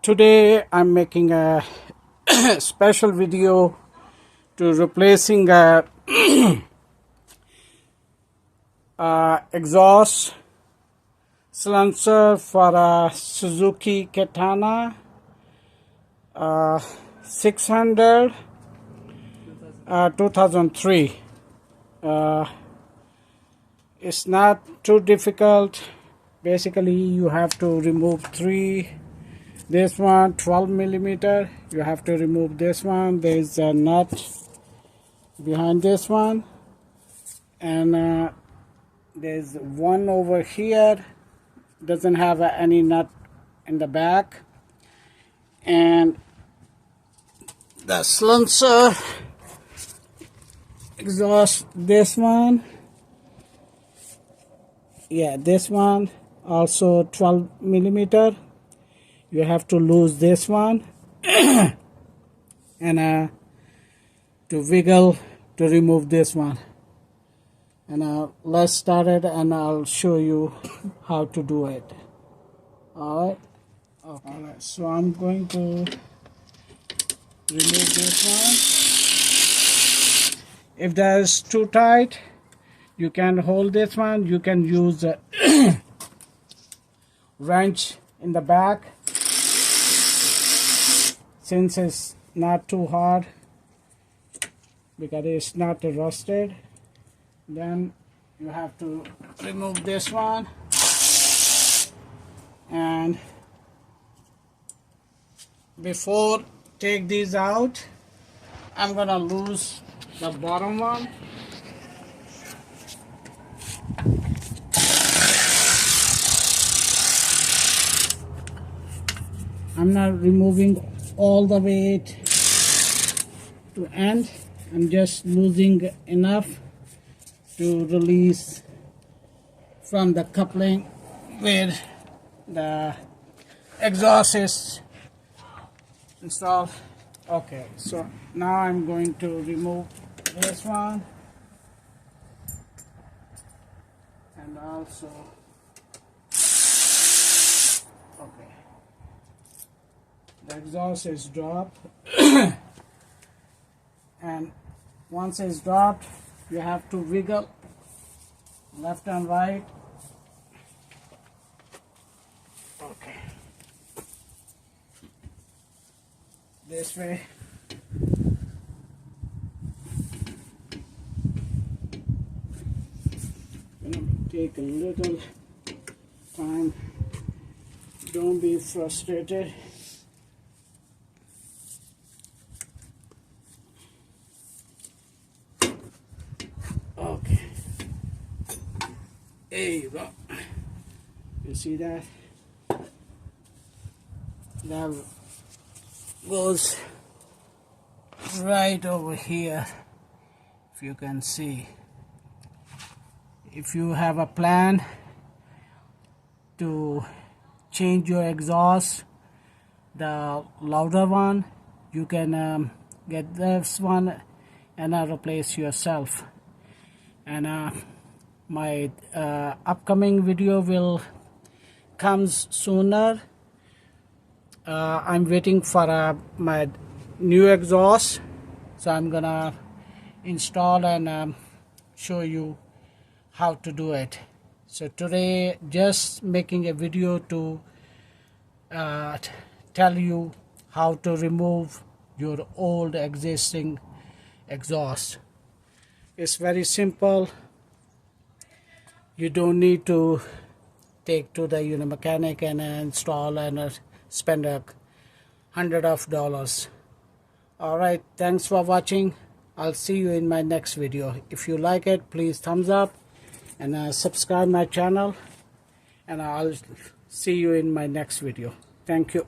Today I'm making a special video to replacing a exhaust silencer for a Suzuki Katana 600 2003. It's not too difficult. Basically you have to remove this one 12 millimeter. You have to remove this one. There's a nut behind this one, and there's one over here, doesn't have any nut in the back, and the silencer exhaust, this one, yeah, this one also 12 millimeter. You have to lose this one and to wiggle to remove this one. And let's start it, and I'll show you how to do it. Alright, okay. Alright, so I'm going to remove this one. If that is too tight, you can hold this one. You can use a wrench in the back. Since it's not too hard, because it's not rusted, then you have to remove this one, and before take these out, I'm gonna lose the bottom one. I'm not removing all the way to end. I'm just losing enough to release from the coupling where the exhaust is installed. Okay, so now I'm going to remove this one, and also okay, the exhaust is dropped. And once it's dropped, you have to wiggle left and right. Okay, this way. Gonna take a little time. Don't be frustrated. Okay, there you go. You see that? That goes right over here, if you can see. If you have a plan to change your exhaust, the louder one, you can get this one and replace yourself. And my upcoming video will comes sooner. I'm waiting for my new exhaust, so I'm gonna install and show you how to do it. So today just making a video to tell you how to remove your old existing exhaust. It's very simple. You don't need to take to the mechanic and install and spend $100. Alright, thanks for watching. I'll see you in my next video. If you like it, please thumbs up and subscribe my channel, and I'll see you in my next video. Thank you.